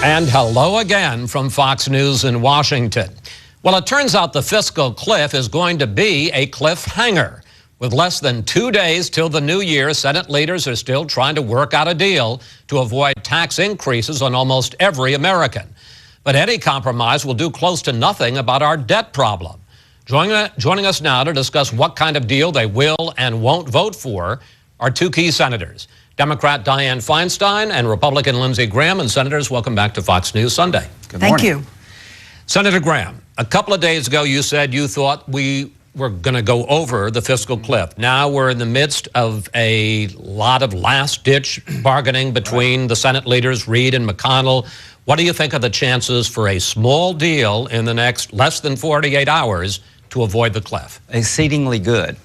And hello again from Fox News in Washington. Well, it turns out the fiscal cliff is going to be a cliffhanger. With less than 2 days till the new year, Senate leaders are still trying to work out a deal to avoid tax increases on almost every American. But any compromise will do close to nothing about our debt problem. Joining us now to discuss what kind of deal they will and won't vote for are two key senators, Democrat Dianne Feinstein and Republican Lindsey Graham. And senators, welcome back to Fox News Sunday. Good morning. Thank you. Senator Graham, a couple of days ago you said you thought we were going to go over the fiscal cliff. Now we're in the midst of a lot of last-ditch bargaining between the Senate leaders, Reid and McConnell. What do you think of the chances for a small deal in the next less than 48 hours to avoid the cliff? Exceedingly good.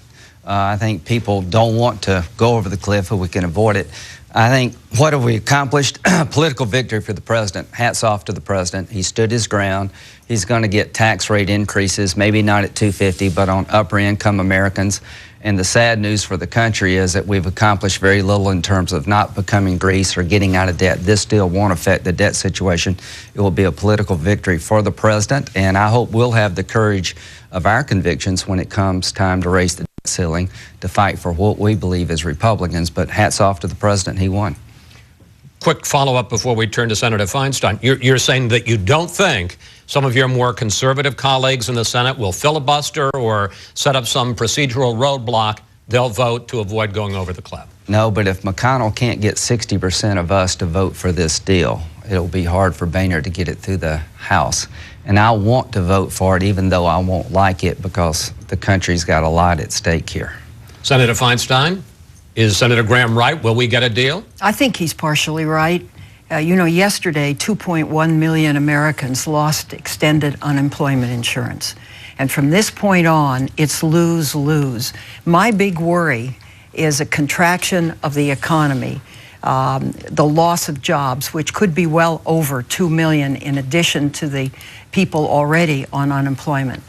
I think people don't want to go over the cliff if we can avoid it. I think, what have we accomplished? Political victory for the president. Hats off to the president. He stood his ground. He's going to get tax rate increases, maybe not at $250, but on upper income Americans. And the sad news for the country is that we've accomplished very little in terms of not becoming Greece or getting out of debt. This still won't affect the debt situation. It will be a political victory for the president, and I hope we'll have the courage of our convictions when it comes time to raise the debt ceiling to fight for what we believe as Republicans. But hats off to the president. He won. Quick follow-up before we turn to Senator Feinstein. You're saying that you don't think some of your more conservative colleagues in the Senate will filibuster or set up some procedural roadblock. They'll vote to avoid going over the cliff. No, but if McConnell can't get 60% of us to vote for this deal, it'll be hard for Boehner to get it through the House. And I want to vote for it, even though I won't like it, because the country's got a lot at stake here. Senator Feinstein, is Senator Graham right? Will we get a deal? I think he's partially right. You know, yesterday, 2.1 million Americans lost extended unemployment insurance. And from this point on, it's lose-lose. My big worry is a contraction of the economy, the loss of jobs, which could be well over 2 million in addition to the people already on unemployment.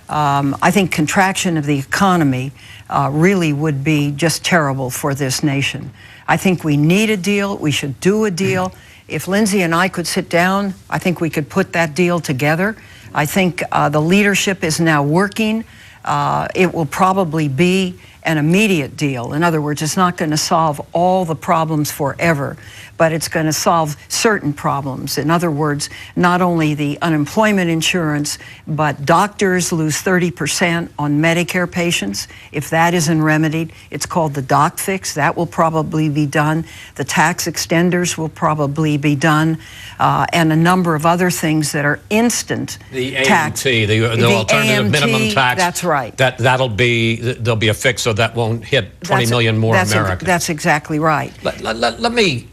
I think contraction of the economy really would be just terrible for this nation. I think we need a deal. We should do a deal. If Lindsey and I could sit down, I think we could put that deal together. I think the leadership is now working. It will probably be an immediate deal. In other words, it's not going to solve all the problems forever, but it's going to solve certain problems. In other words, not only the unemployment insurance, but doctors lose 30% on Medicare patients. If that isn't remedied, it's called the doc fix. That will probably be done. The tax extenders will probably be done, and a number of other things that are instant tax. The alternative minimum tax. That's right. There'll be a fix so that won't hit 20 million more Americans. That's exactly right. Let me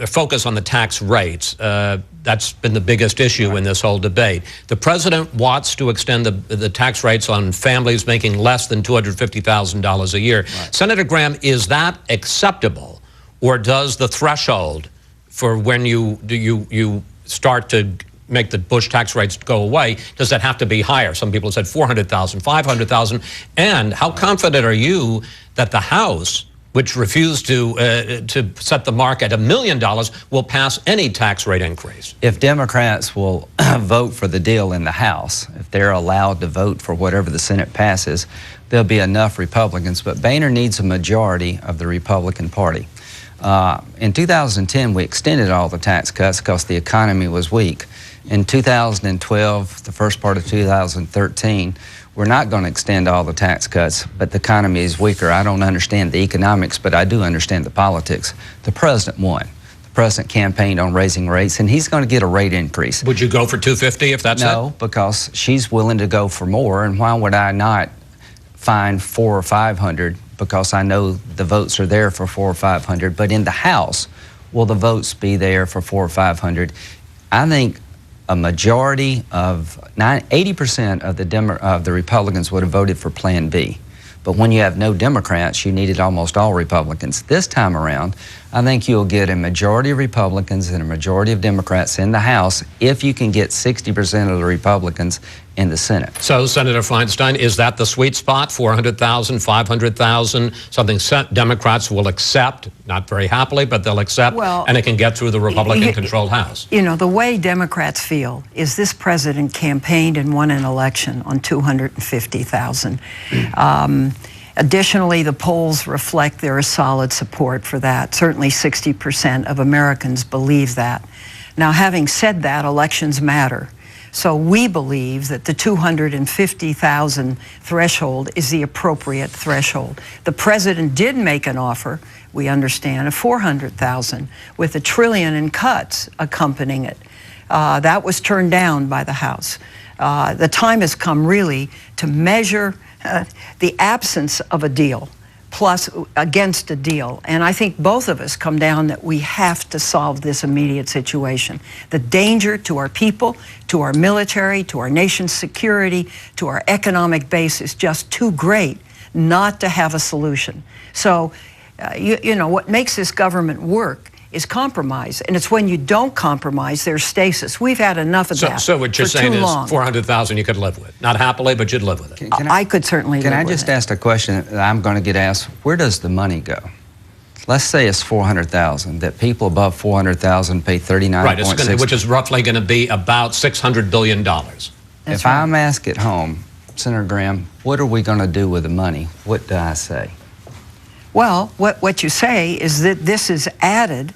focus on the tax rates. That's been the biggest issue in this whole debate. The president wants to extend the tax rates on families making less than $250,000 a year. Right. Senator Graham, is that acceptable, or does the threshold for when you start to make the Bush tax rates go away, does that have to be higher? Some people have said 400,000, 500,000. And how confident are you that the House, which refused to set the mark at $1 million, will pass any tax rate increase? If Democrats will vote for the deal in the House, if they're allowed to vote for whatever the Senate passes, there'll be enough Republicans. But Boehner needs a majority of the Republican Party. In 2010, we extended all the tax cuts because the economy was weak. In 2012, the first part of 2013, we're not going to extend all the tax cuts, but the economy is weaker. I don't understand the economics, but I do understand the politics. The president won. The president campaigned on raising rates, and he's going to get a rate increase. Would you go for 250 if that's it? No, because she's willing to go for more, and why would I not find 400 or 500? Because I know the votes are there for 400 or 500, but in the House, will the votes be there for 400 or 500? I think a majority of 80% of the Republicans would have voted for Plan B. But when you have no Democrats, you needed almost all Republicans. This time around, I think you'll get a majority of Republicans and a majority of Democrats in the House if you can get 60% of the Republicans in the Senate. So, Senator Feinstein, is that the sweet spot? 400,000, 500,000, something Democrats will accept, not very happily, but they'll accept, well, and it can get through the Republican-controlled House. You know, the way Democrats feel is this president campaigned and won an election on 250,000. Additionally, the polls reflect there is solid support for that. Certainly 60% of Americans believe that. Now, having said that, elections matter. So we believe that the 250,000 threshold is the appropriate threshold. The president did make an offer, we understand, of 400,000 with $1 trillion in cuts accompanying it. That was turned down by the House. The time has come really to measure the absence of a deal plus against a deal. And I think both of us come down that we have to solve this immediate situation. The danger to our people, to our military, to our nation's security, to our economic base is just too great not to have a solution. So, you know, what makes this government work is compromise, and it's when you don't compromise, there's stasis. We've had enough of that. So what you're saying is 400,000 you could live with. Not happily, but you'd live with it. I could certainly live with it. Can I just ask a question that I'm going to get asked? Where does the money go? Let's say it's 400,000, that people above 400,000 pay 39.6. Right, which is roughly going to be about $600 billion. If I'm asked at home, Senator Graham, what are we going to do with the money? What do I say? Well, what you say is that this is added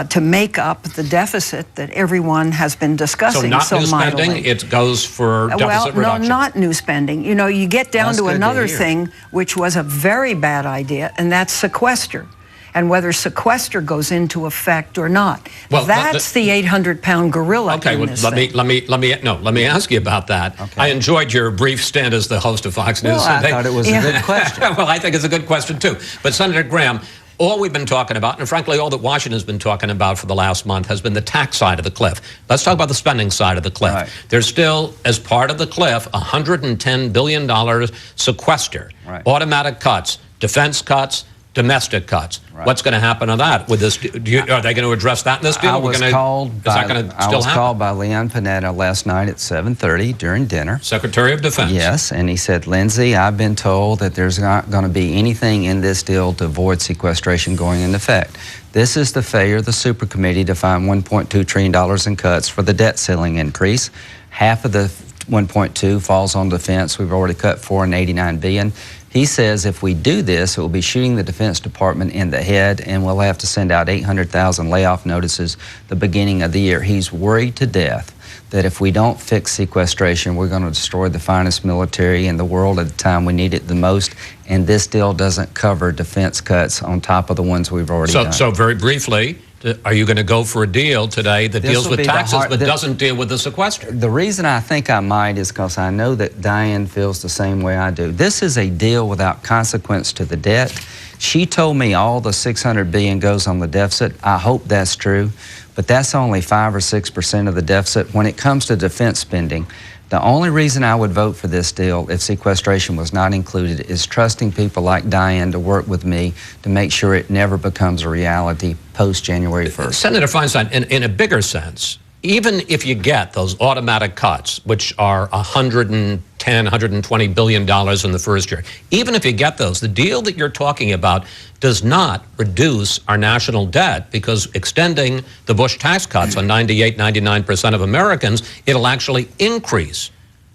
to make up the deficit that everyone has been discussing so not new spending, mightily. It goes for deficit reduction. Well, no, not new spending. You know, you get down to another thing, which was a very bad idea, and that's sequester. And whether sequester goes into effect or not. Well, that's the 800-pound gorilla in this thing. Let me ask you about that. Okay. I enjoyed your brief stint as the host of Fox News. Well, I thought it was a good question. Well, I think it's a good question, too. But Senator Graham, all we've been talking about, and frankly all that Washington's been talking about for the last month, has been the tax side of the cliff. Let's talk about the spending side of the cliff. Right. There's still, as part of the cliff, $110 billion sequester, automatic cuts, defense cuts, domestic cuts. Right. What's going to happen on that with this? Are they going to address that in this deal? I was called by Leon Panetta last night at 7:30 during dinner. Secretary of Defense. Yes, and he said, Lindsey, I've been told that there's not going to be anything in this deal to avoid sequestration going into effect. This is the failure of the super committee to find $1.2 trillion in cuts for the debt ceiling increase. Half of the 1.2 falls on defense. We've already cut $489 billion. He says if we do this, it will be shooting the Defense Department in the head, and we'll have to send out 800,000 layoff notices the beginning of the year. He's worried to death that if we don't fix sequestration, we're going to destroy the finest military in the world at the time we need it the most, and this deal doesn't cover defense cuts on top of the ones we've already done. So very briefly, are you going to go for a deal today that deals with taxes but doesn't deal with the sequester? The reason I think I might is because I know that Dianne feels the same way I do. This is a deal without consequence to the debt. She told me all the $600 billion goes on the deficit. I hope that's true, but that's only 5 or 6% of the deficit. When it comes to defense spending, the only reason I would vote for this deal if sequestration was not included is trusting people like Dianne to work with me to make sure it never becomes a reality post-January 1st. Senator Feinstein, in a bigger sense, even if you get those automatic cuts, which are $110, $120 billion in the first year, even if you get those, the deal that you're talking about does not reduce our national debt, because extending the Bush tax cuts on 98, 99% of Americans, it'll actually increase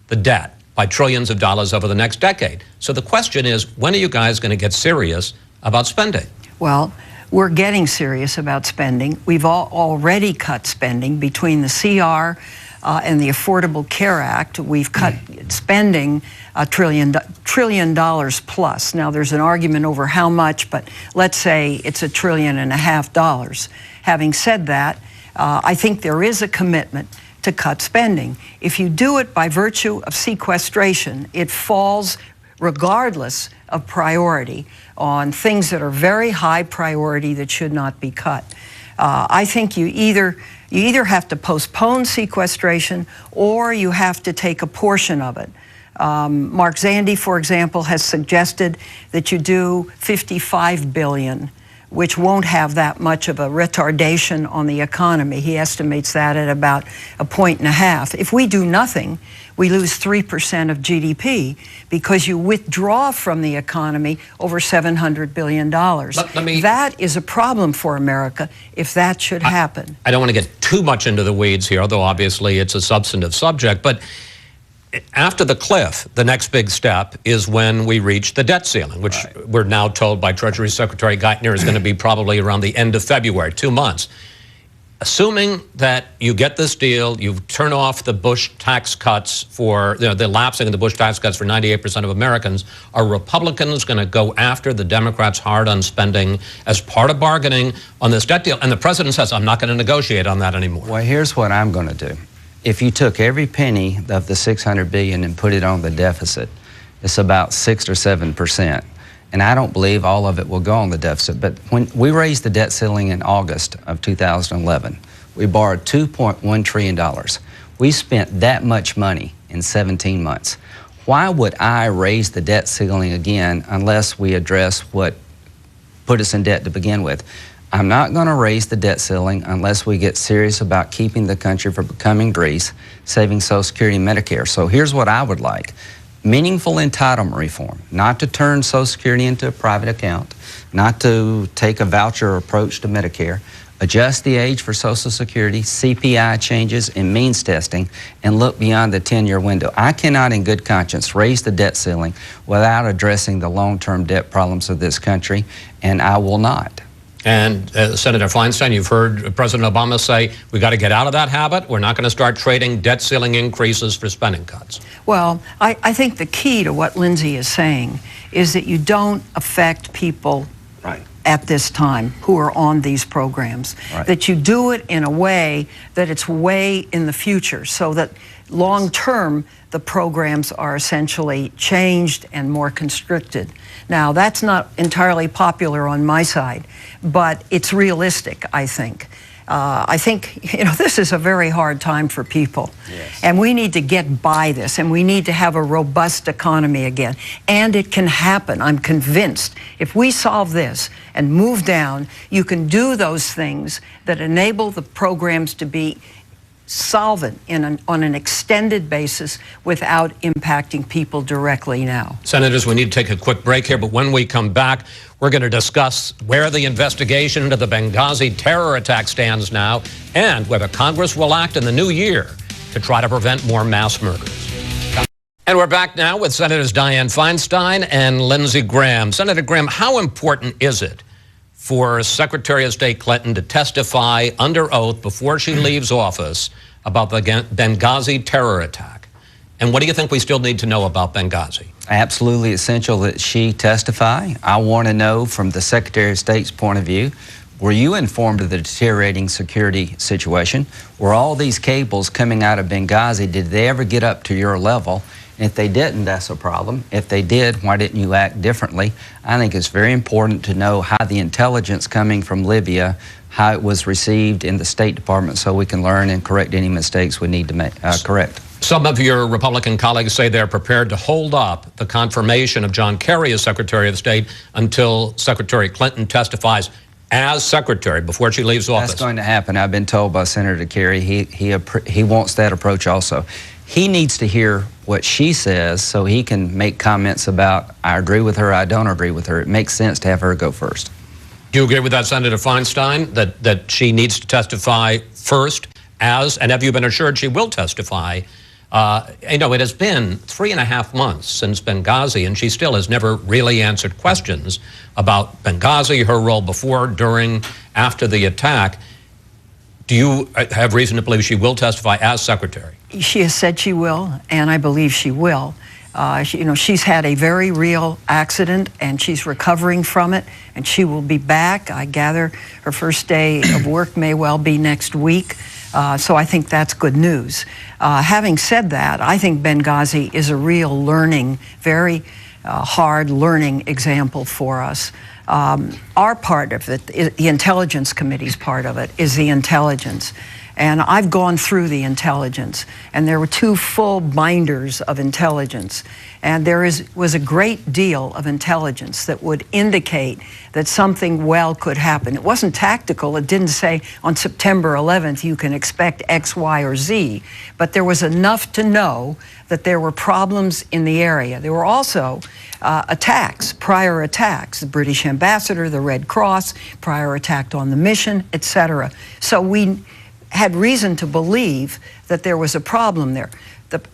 the debt by trillions of dollars over the next decade. So the question is, when are you guys going to get serious about spending? Well, we're getting serious about spending. We've already cut spending between the CR and the Affordable Care Act. We've cut spending $1 trillion plus. Now, there's an argument over how much, but let's say it's $1.5 trillion. Having said that, I think there is a commitment to cut spending. If you do it by virtue of sequestration, it falls regardless of priority on things that are very high priority that should not be cut. I think you either have to postpone sequestration or you have to take a portion of it Mark Zandi, for example, has suggested that you do $55 billion, which won't have that much of a retardation on the economy. He estimates that at about 1.5 points. If we do nothing, we lose 3% of GDP because you withdraw from the economy over $700 billion. That is a problem for America if that should happen. I don't want to get too much into the weeds here, although obviously it's a substantive subject, but after the cliff, the next big step is when we reach the debt ceiling, which we're now told by Treasury Secretary Geithner is going to be probably around the end of February, 2 months. Assuming that you get this deal, you turn off the Bush tax cuts for, the lapsing of the Bush tax cuts for 98% of Americans, are Republicans going to go after the Democrats hard on spending as part of bargaining on this debt deal? And the president says, I'm not going to negotiate on that anymore. Well, here's what I'm going to do. If you took every penny of the $600 billion and put it on the deficit, it's about 6 or 7%. And I don't believe all of it will go on the deficit. But when we raised the debt ceiling in August of 2011, we borrowed $2.1 trillion. We spent that much money in 17 months. Why would I raise the debt ceiling again unless we address what put us in debt to begin with? I'm not going to raise the debt ceiling unless we get serious about keeping the country from becoming Greece, saving Social Security and Medicare. So here's what I would like. Meaningful entitlement reform, not to turn Social Security into a private account, not to take a voucher approach to Medicare, adjust the age for Social Security, CPI changes, and means testing, and look beyond the 10-year window. I cannot in good conscience raise the debt ceiling without addressing the long-term debt problems of this country, and I will not. And Senator Feinstein, you've heard President Obama say, we've got to get out of that habit. We're not going to start trading debt ceiling increases for spending cuts. Well, I think the key to what Lindsey is saying is that you don't affect people at this time who are on these programs. That you do it in a way that it's way in the future so that long-term the programs are essentially changed and more constricted. Now, that's not entirely popular on my side, but it's realistic, I think. I think, this is a very hard time for people. Yes. And we need to get by this, and we need to have a robust economy again. And it can happen, I'm convinced. If we solve this and move down, you can do those things that enable the programs to be solvent on an extended basis without impacting people directly now. Senators, we need to take a quick break here, but when we come back, we're going to discuss where the investigation into the Benghazi terror attack stands now and whether Congress will act in the new year to try to prevent more mass murders. And we're back now with Senators Dianne Feinstein and Lindsey Graham. Senator Graham, how important is it for Secretary of State Clinton to testify under oath before she leaves office about the Benghazi terror attack? And what do you think we still need to know about Benghazi? Absolutely essential that she testify. I want to know from the Secretary of State's point of view, were you informed of the deteriorating security situation? Were all these cables coming out of Benghazi, did they ever get up to your level? And if they didn't, that's a problem. If they did, why didn't you act differently? I think it's very important to know how the intelligence coming from Libya, how it was received in the State Department so we can learn and correct any mistakes we need to correct. Some of your Republican colleagues say they're prepared to hold up the confirmation of John Kerry as Secretary of State until Secretary Clinton testifies as Secretary before she leaves office. That's going to happen. I've been told by Senator Kerry he wants that approach also. He needs to hear what she says so he can make comments about, I agree with her, I don't agree with her. It makes sense to have her go first. Do you agree with that, Senator Feinstein, that she needs to testify first as, and have you been assured she will testify? It has been 3.5 months since Benghazi, and she still has never really answered questions about Benghazi, her role before, during, after the attack. Do you have reason to believe she will testify as Secretary? She has said she will, and I believe she will. She's had a very real accident, and she's recovering from it, and she will be back. I gather her first day of work may well be next week, so I think that's good news. Having said that, I think Benghazi is a real learning, very hard learning example for us. Our part of it, the Intelligence Committee's part of it, is the intelligence. And I've gone through the intelligence, and there were 2 full binders of intelligence. And there was a great deal of intelligence that would indicate that something well could happen. It wasn't tactical. It didn't say on September 11th you can expect X, Y, or Z. But there was enough to know that there were problems in the area. There were also attacks, prior attacks. The British ambassador, the Red Cross, prior attack on the mission, etc. So we had reason to believe that there was a problem there.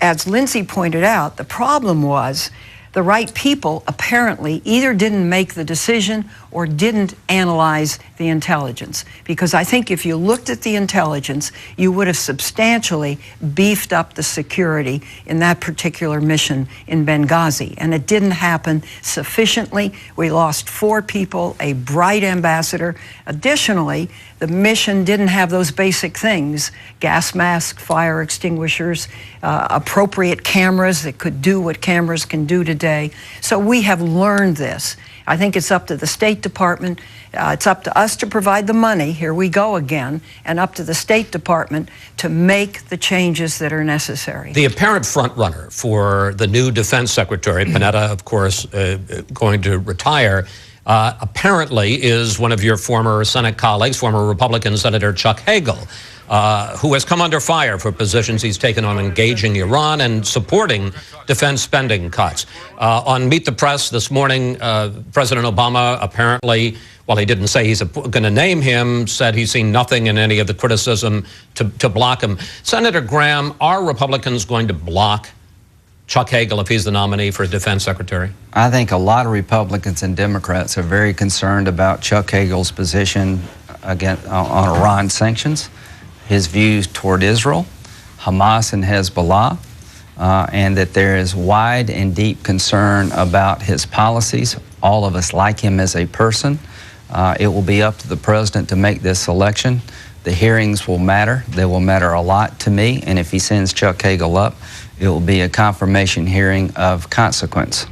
As Lindsey pointed out, the problem was the right people apparently either didn't make the decision or didn't analyze the intelligence. Because I think if you looked at the intelligence, you would have substantially beefed up the security in that particular mission in Benghazi. And it didn't happen sufficiently. We lost 4 people, a bright ambassador. Additionally, the mission didn't have those basic things: gas masks, fire extinguishers, appropriate cameras that could do what cameras can do today. So we have learned this. I think it's up to the State Department. It's up to us to provide the money, here we go again, and up to the State Department to make the changes that are necessary. The apparent front runner for the new Defense Secretary, Panetta, of course, going to retire, apparently is one of your former Senate colleagues, former Republican Senator Chuck Hagel, who has come under fire for positions he's taken on engaging Iran and supporting defense spending cuts. On Meet the Press this morning, President Obama apparently, while he didn't say he's going to name him, said he's seen nothing in any of the criticism to block him. Senator Graham, are Republicans going to block Chuck Hagel if he's the nominee for Defense Secretary? I think a lot of Republicans and Democrats are very concerned about Chuck Hagel's position on Iran sanctions, his views toward Israel, Hamas and Hezbollah, and that there is wide and deep concern about his policies. All of us like him as a person. It will be up to the president to make this selection. The hearings will matter. They will matter a lot to me, and if he sends Chuck Hagel up, it will be a confirmation hearing of consequence.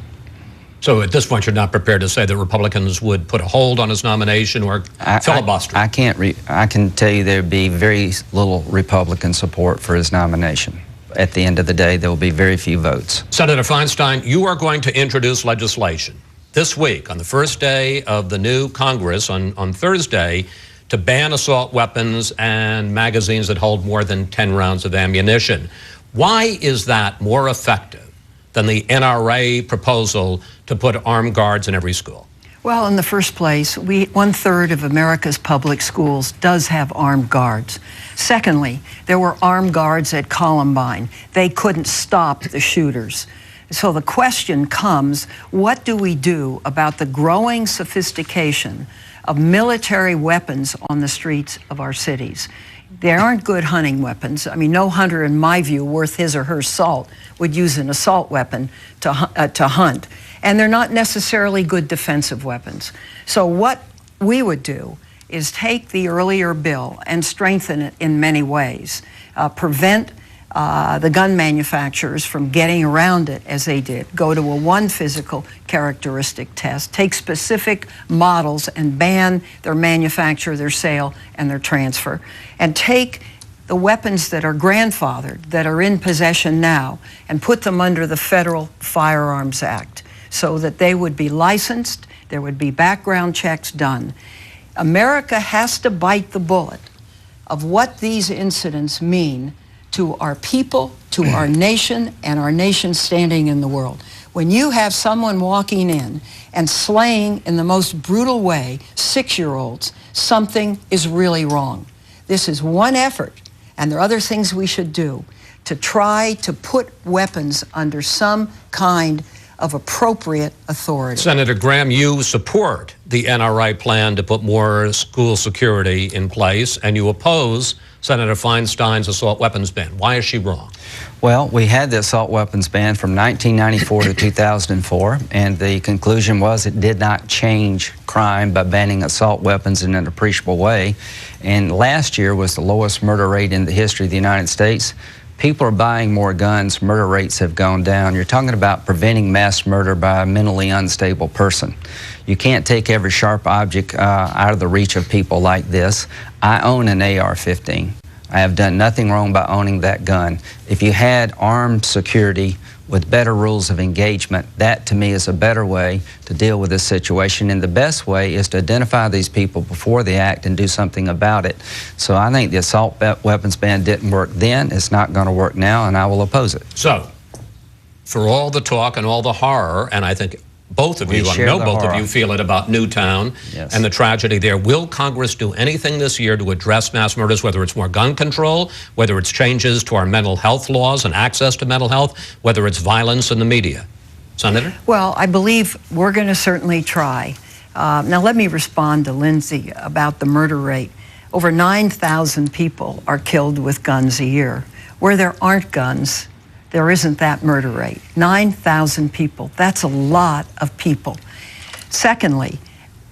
So at this point, you're not prepared to say that Republicans would put a hold on his nomination or filibuster? I can tell you there'd be very little Republican support for his nomination. At the end of the day, there will be very few votes. Senator Feinstein, you are going to introduce legislation this week on the first day of the new Congress on Thursday to ban assault weapons and magazines that hold more than 10 rounds of ammunition. Why is that more effective than the NRA proposal to put armed guards in every school? Well, in the first place, 1/3 of America's public schools does have armed guards. Secondly, there were armed guards at Columbine. They couldn't stop the shooters. So the question comes, what do we do about the growing sophistication of military weapons on the streets of our cities? They aren't good hunting weapons. I mean, no hunter, in my view, worth his or her salt would use an assault weapon to hunt. And they're not necessarily good defensive weapons. So what we would do is take the earlier bill and strengthen it in many ways. Prevent the gun manufacturers from getting around it as they did. Go to a one physical characteristic test, take specific models and ban their manufacture, their sale, and their transfer. And take the weapons that are grandfathered, that are in possession now, and put them under the Federal Firearms Act so that they would be licensed, there would be background checks done. America has to bite the bullet of what these incidents mean to our people, to our nation, and our nation's standing in the world. When you have someone walking in and slaying in the most brutal way 6-year-olds, something is really wrong. This is one effort, and there are other things we should do to try to put weapons under some kind of appropriate authority. Senator Graham, you support the NRA plan to put more school security in place, and you oppose Senator Feinstein's assault weapons ban. Why is she wrong? Well, we had the assault weapons ban from 1994 to 2004, and the conclusion was it did not change crime by banning assault weapons in an appreciable way. And last year was the lowest murder rate in the history of the United States. People are buying more guns. Murder rates have gone down. You're talking about preventing mass murder by a mentally unstable person. You can't take every sharp object out of the reach of people like this. I own an AR-15. I have done nothing wrong by owning that gun. If you had armed security with better rules of engagement, that to me is a better way to deal with this situation. And the best way is to identify these people before the act and do something about it. So I think the assault weapons ban didn't work then. It's not going to work now, and I will oppose it. So, for all the talk and all the horror, and I think both of you, I know both of you feel it about Newtown and the tragedy there. Will Congress do anything this year to address mass murders, whether it's more gun control, whether it's changes to our mental health laws and access to mental health, whether it's violence in the media? Senator? Well, I believe we're going to certainly try. Now, let me respond to Lindsey about the murder rate. Over 9,000 people are killed with guns a year. Where there aren't guns, there isn't that murder rate. 9,000 people, that's a lot of people. Secondly,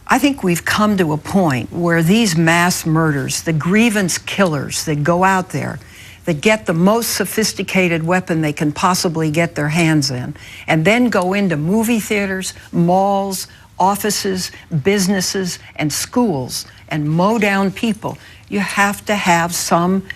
I think we've come to a point where these mass murders, the grievance killers that go out there, that get the most sophisticated weapon they can possibly get their hands in, and then go into movie theaters, malls, offices, businesses, and schools, and mow down people. You have to have some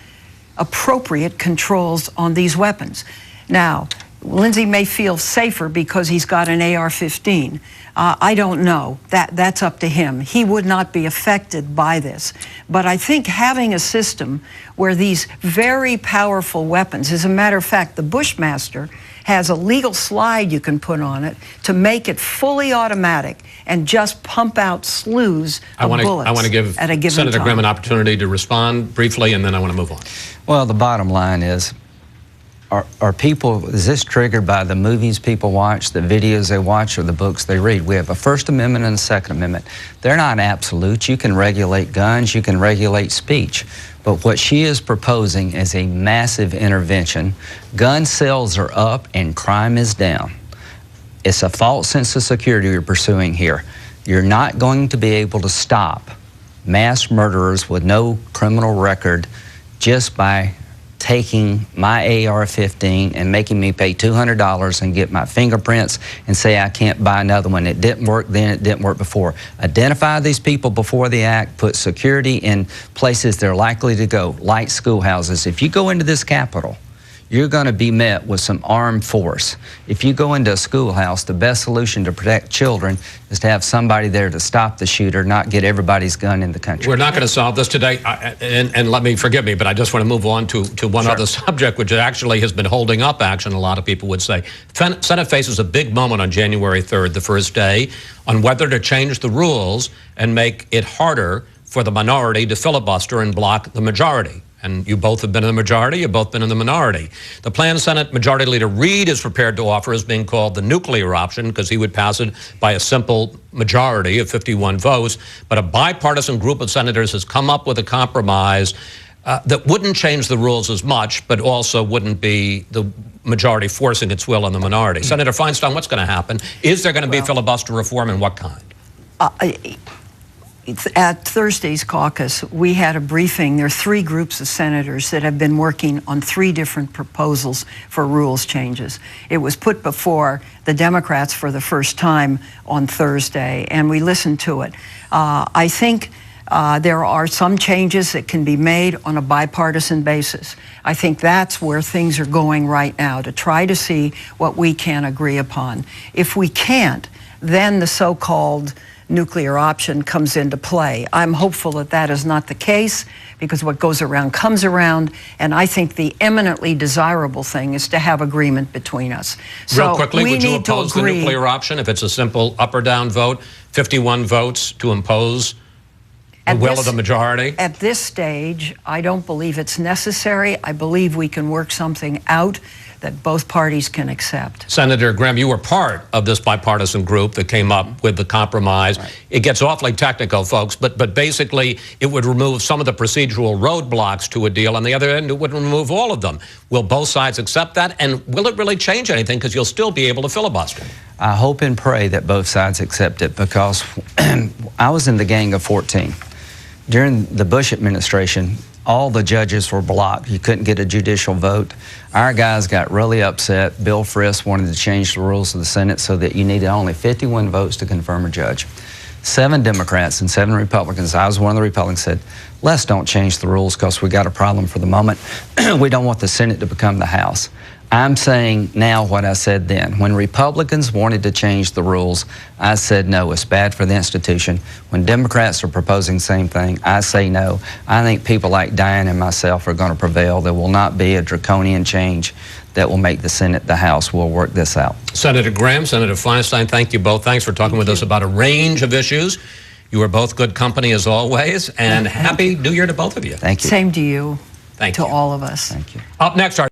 appropriate controls on these weapons. Now, Lindsey may feel safer because he's got an AR-15. I don't know. That's up to him. He would not be affected by this. But I think having a system where these very powerful weapons, as a matter of fact, the Bushmaster has a legal slide you can put on it to make it fully automatic and just pump out slews of bullets. I want to give Senator Graham an opportunity to respond briefly, and then I want to move on. Well, the bottom line is, is this triggered by the movies people watch, the videos they watch, or the books they read? We have a First Amendment and a Second Amendment. They're not absolute. You can regulate guns, you can regulate speech. But what she is proposing is a massive intervention. Gun sales are up and crime is down. It's a false sense of security you're pursuing here. You're not going to be able to stop mass murderers with no criminal record just by taking my AR-15 and making me pay $200 and get my fingerprints and say I can't buy another one. It didn't work then, it didn't work before. Identify these people before the act, put security in places they're likely to go, like schoolhouses. If you go into this Capitol, you're going to be met with some armed force. If you go into a schoolhouse, the best solution to protect children is to have somebody there to stop the shooter, not get everybody's gun in the country. We're not going to solve this today, and let me, forgive me, but I just want to move on to one other subject, which actually has been holding up action, a lot of people would say. Senate faces a big moment on January 3rd, the first day, on whether to change the rules and make it harder for the minority to filibuster and block the majority. And you both have been in the majority, you've both been in the minority. The plan Senate Majority Leader Reid is prepared to offer is being called the nuclear option because he would pass it by a simple majority of 51 votes. But a bipartisan group of senators has come up with a compromise that wouldn't change the rules as much, but also wouldn't be the majority forcing its will on the minority. Senator Feinstein, what's going to happen? Is there going to be filibuster reform, and what kind? At Thursday's caucus, we had a briefing. There are 3 groups of senators that have been working on 3 different proposals for rules changes. It was put before the Democrats for the first time on Thursday, and we listened to it. I think there are some changes that can be made on a bipartisan basis. I think that's where things are going right now, to try to see what we can agree upon. If we can't, then the so-called nuclear option comes into play. I'm hopeful that that is not the case, because what goes around comes around, and I think the eminently desirable thing is to have agreement between us. Real quickly, would you oppose the nuclear option if it's a simple up or down vote, 51 votes to impose the will of the majority? At this stage, I don't believe it's necessary. I believe we can work something out that both parties can accept. Senator Graham, you were part of this bipartisan group that came up with the compromise. Right. It gets awfully technical, folks, but basically it would remove some of the procedural roadblocks to a deal. On the other end, it would remove all of them. Will both sides accept that? And will it really change anything? Because you'll still be able to filibuster. I hope and pray that both sides accept it, because I was in the Gang of 14. During the Bush administration, all the judges were blocked. You couldn't get a judicial vote. Our guys got really upset. Bill Frist wanted to change the rules of the Senate so that you needed only 51 votes to confirm a judge. 7 Democrats and 7 Republicans, I was one of the Republicans, said, let's don't change the rules because we got a problem for the moment. We don't want the Senate to become the House. I'm saying now what I said then. When Republicans wanted to change the rules, I said no, it's bad for the institution. When Democrats are proposing the same thing, I say no. I think people like Dianne and myself are going to prevail. There will not be a draconian change that will make the Senate the House. We'll work this out. Senator Graham, Senator Feinstein, thank you both. Thanks for talking with us about a range of issues. You are both good company as always, and happy New Year to both of you. Thank you. Same to you. Thank you. To all of us. Thank you. Up next, our